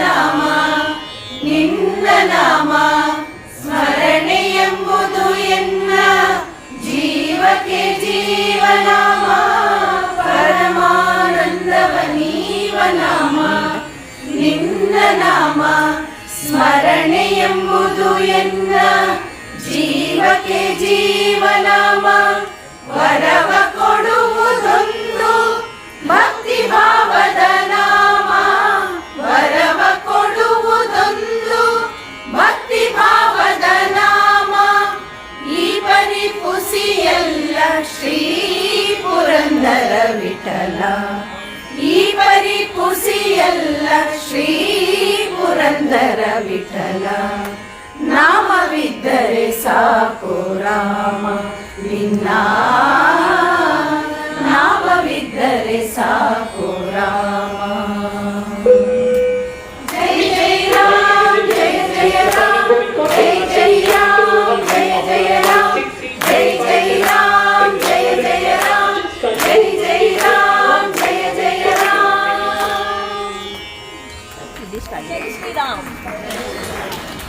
ನಾಮ ನಿನ್ನ ನಾಮ ಸ್ಮರಣೆ ಎಂಬುದು ಎನ್ನ ಜೀವಕ್ಕೆ ಜೀವನಾಮ ಪರಮಾನಂದವ ನೀವ ನಾಮ ನಿನ್ನ ನಾಮ ಸ್ಮರಣೆ ಎಂಬುದು ಎನ್ನ ಜೀವಕ್ಕೆ ಜೀವನಾಮ ವರವ ಕೊಡುವುದೊಂದು ಭಕ್ತಿ ಭಾವದ ನಾಮ ವರವ ಕೊಡುವುದೊಂದು ಭಕ್ತಿ ಭಾವದ ನಾಮ ಈ ಪರಿಪುಸಿಯಲ್ಲ ಶ್ರೀ ಪುರಂದರ ವಿಠಲ ಈ ಪರಿಪುಸಿಯಲ್ಲ ಶ್ರೀ ಪುರಂದರ ವಿಠಲ ನಾಮವಿದ್ದರೆ ಸಾಕು ರಾಮ ನಿನ್ನ ನಾಮವಿದ್ದರೆ ಸಾಕು ರಾಮ